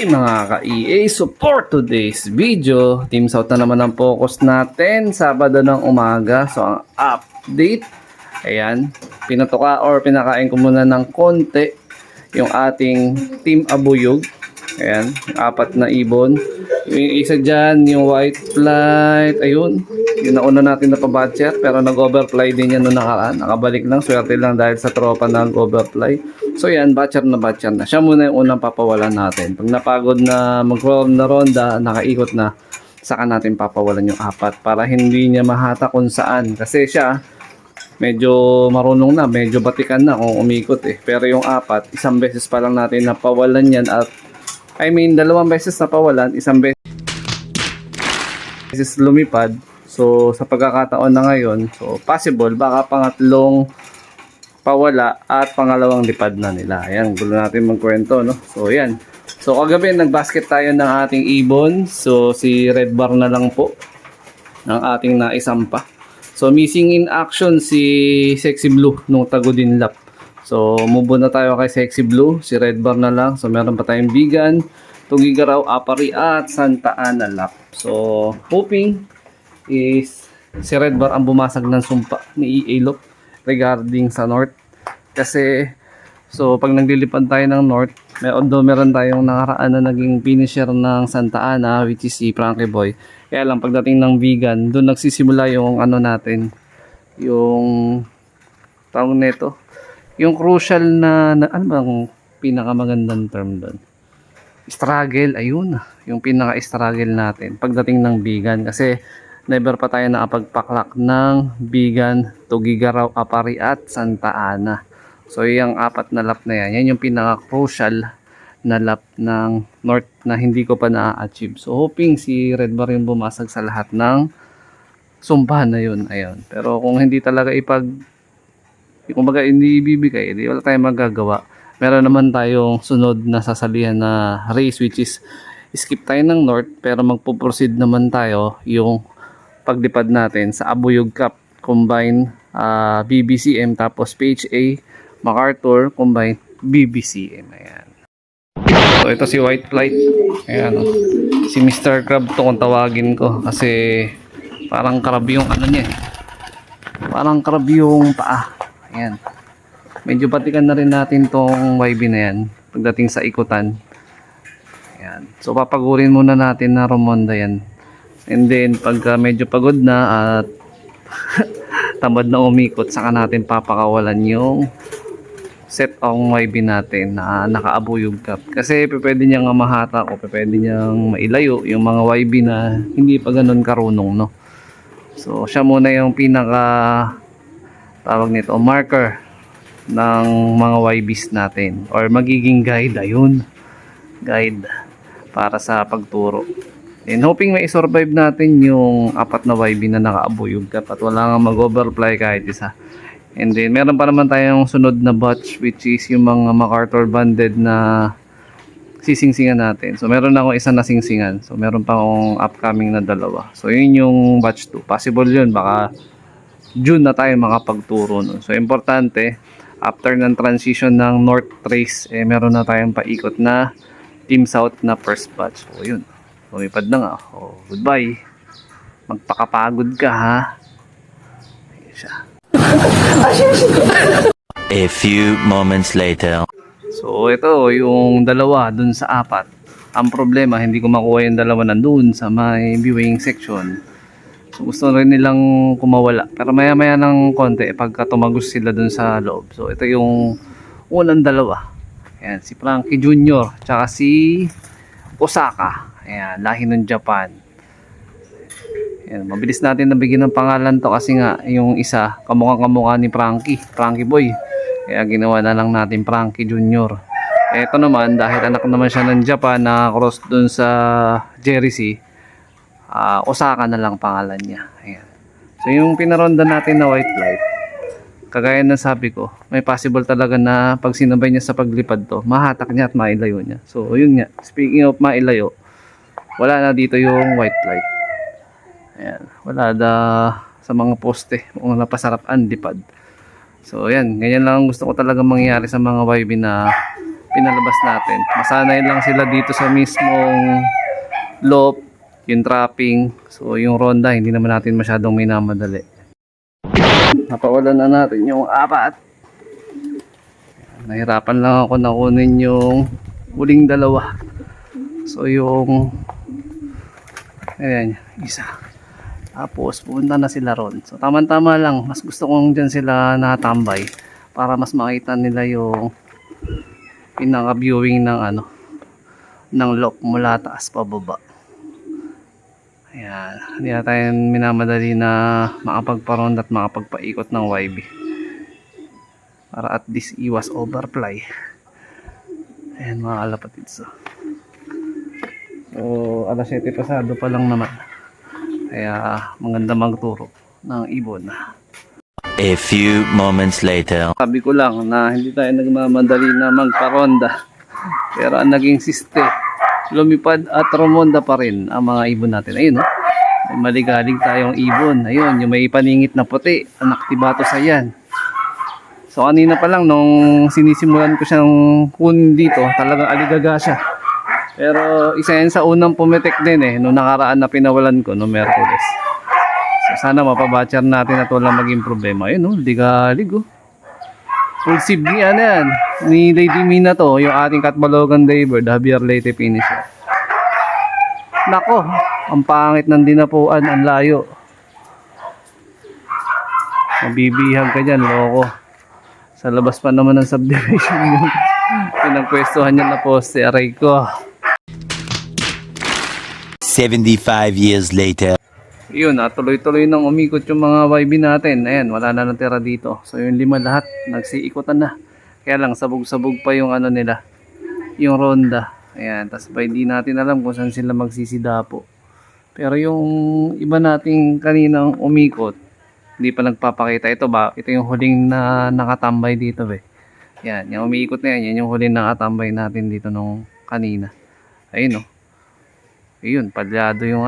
Hey mga ka-EA, so for today's video, Teams Out na naman ang focus natin, Sabado ng umaga. So ang update, ayan, pinatuka or pinakain ko muna ng konti yung ating Team Abuyog. Ayan, 4 na ibon. Yung isa dyan, yung white flight, ayun, yung nauna natin na pa-batcher, pero nag-overfly din yan noong nakaraan. Nakabalik lang, swerte lang dahil sa tropa nag-overfly. So yan, batcher na siya muna yung unang papawalan natin. Pag napagod na mag-ronda, nakaikot na, saka natin papawalan yung 4 para hindi niya mahata kung saan. Kasi siya medyo marunong na, medyo batikan na kung umikot eh. Pero yung 4, isang beses pa lang natin napawalan yan at dalawang beses napawalan, isang beses lumipad. So sa pagkakataon na ngayon, so possible baka pangatlong pawala at pangalawang lipad na nila. Ayan, gulo natin magkwento, no? So, ayan. So, kagabi, nagbasket tayo ng ating ibon. So, si Red Bar na lang po ng ating naisampa. So, missing in action si Sexy Blue nung Tagudin Lap. So, move na tayo kay Sexy Blue. Si Red Bar na lang. So, meron pa tayong Bigan, Tugigaraw, Apari, at Santa Ana Lap. So, hoping is si Red Bar ang bumasag ng sumpa ni EA Lop regarding sa north. Kasi so pag naglilipad tayo ng north, meron tayong nakaraan na naging finisher ng Santa Ana, which is si Frankie Boy. Kaya lang pagdating ng vegan, doon nagsisimula yung ano natin, yung tawag nito, yung crucial na ano bang pinakamagandang term doon, struggle. Ayun, yung pinaka-struggle natin pagdating ng vegan. Kasi never pa tayo nakapagpaklak ng Bigan, Tugigaraw, Apari at Santa Ana. So yung 4 na lap na yan, yan yung pinaka-crucial na lap ng north na hindi ko pa na-achieve. So hoping si Red Bar yung bumasag sa lahat ng sumpahan na yun. Ayun. Pero kung hindi talaga kumbaga hindi ibibigay, hindi wala tayong magagawa. Meron naman tayong sunod na sasalihan na race, which is skip tayo ng north pero magpo-proceed naman tayo yung paglipad natin sa Abuyog Cup combine BBCM, tapos PHA MacArthur combine BBCM. Ayan. So ito si White Flight. Ayan, si Mr. Crab to kung tawagin ko kasi parang crab yung ano niya. Parang crab yung paa. Ayan. Medyo batikan na rin natin tong YB na yan pagdating sa ikutan. Ayan. So papagurin muna natin na Romonda yan. And then pagka medyo pagod na at tamad na umikot, saka natin papakawalan yung set ang YB natin na nakaabuyog cup. Kasi pwede niyang mahata o pwede niyang mailayo yung mga YB na hindi pa ganun karunong, no? So siya muna yung pinaka tawag nito, marker ng mga YBs natin or magiging guide. Ayun, guide para sa pagturo. And hoping may survive natin yung 4 na YB na nakaabuyog at wala nga mag-overfly kahit isa. And then meron pa naman tayong sunod na batch, which is yung mga MacArthur banded na sisingsingan natin. So meron na akong isa na singsingan. So meron pa akong upcoming na 2. So yun yung batch 2. Possible yun, baka June na tayo makapagturo nun. So importante, after ng transition ng North Trace, meron na tayong paikot na Team South na first batch. So yun, lumipad na nga. Oh, goodbye. Magpakapagod ka, ha? Ayan siya. A few moments later. So ito yung 2 dun sa 4. Ang problema, hindi ko makuha yung 2 nandun sa may viewing section. So gusto rin nilang kumawala. Pero maya maya ng konti pagka tumagos sila dun sa loob. So ito yung unang 2. Ayan, si Frankie Jr. Tsaka si Osaka. Ayan, lahi ng Japan. Ayan, mabilis natin nabigyan ng pangalan to kasi nga yung isa kamukha ni Frankie Boy. Kaya ginawa na lang natin Frankie Jr. Ito naman dahil anak naman siya ng Japan na cross dun sa Jersey, Osaka na lang pangalan niya. Ayan. So yung pinaronda natin na White Light, kagaya ng sabi ko, may possible talaga na pag sinabay niya sa paglipad to, mahatak niya at mailayo niya. So yun nga, speaking of mailayo, wala na dito yung White Light. Ayan, wala na sa mga poste, mga napasarap ang lipad. So ayan, ganyan lang gusto ko talaga mangyari sa mga YB na pinalabas natin. Masanay lang sila dito sa mismong loop, yung trapping. So yung ronda, hindi naman natin masyadong minamadali. Napawalan na natin yung 4. Nahirapan lang ako na kunin yung huling 2. So yung ayan, isa. Tapos pupunta na sila ron. So tama-tama lang, mas gusto kong dyan sila natambay para mas makita nila yung pinaka-viewing ng ng loop mula taas pa baba. Ayan, hindi na tayo minamadali na makapagparound at makapagpaikot ng YB para at least iwas overfly. Ayan mga kalapatids. So alas 7 pasado pa lang naman, kaya maganda magturo ng ibon. A few moments later. Sabi ko lang na hindi tayo nagmamadali na magparonda, pero ang naging siste, lumipad at rumonda pa rin ang mga ibon natin. Ayun, no? May maligalig tayong ibon. Ayun, yung may paningit na puti, ang aktibato sa yan. So kanina pa lang nung sinisimulan ko siyang kunin dito, talagang aligaga siya. Pero isa yan sa unang pumitik din nung nakaraan na pinawalan ko no Merkules. So sana mapabatcher natin at walang maging problema. Ayun, no, ligalig oh. Full sib ni yan. Ni Lady Mina to, yung ating Catbalogan Daybird, Javier Leyte finisher. Nako, ang pangit ng dinapuan, ang layo. Mabibihag ka dyan, loko. Sa labas pa naman ng subdivision yung pinagpwestuhan niya na poste, aray ko. 75 years later. Yun, tuloy-tuloy nang umikot yung mga YB natin. Ayan, wala na natira dito. So yung 5 lahat, nagsiikutan na. Kaya lang, sabog-sabog pa yung nila, yung ronda. Ayan, tas pa hindi natin alam kung saan sila magsisidapo. Pero yung iba nating kaninang umikot, hindi pa nagpapakita. Ito yung huling na nakatambay dito Yan, yung umiikot na yan yung huling nakatambay natin dito nung kanina. Ayun Ayun, palyado yung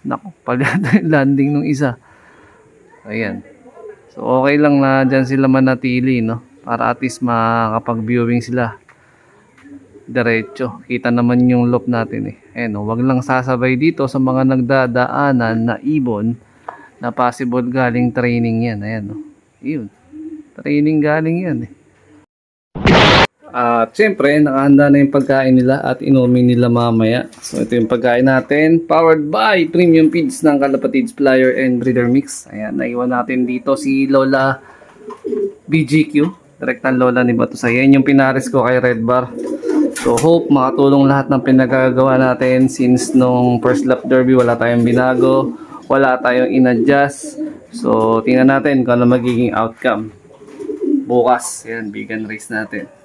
Naku, palyado yung landing nung isa. Ayan. So okay lang na dyan sila manatili, no? Para at least makakapag-viewing sila. Diretso. Kita naman yung loop natin Ayan, wag lang sasabay dito sa mga nagdadaanan na ibon na possible galing training yan. Ayan, Ayun. Training galing yan At syempre, nakahanda na yung pagkain nila at inumin nila mamaya. So ito yung pagkain natin, powered by Premium Feeds ng Kalapatids Flyer and Breeder Mix. Ayan, naiwan natin dito si Lola BGQ, direktang lola ni Batusay. Yan yung pinares ko kay Red Bar. So hope makatulong lahat ng pinagagawa natin since nung first lap derby wala tayong binago, wala tayong in-adjust. So tingnan natin kung ano magiging outcome bukas. Ayan, vegan race natin.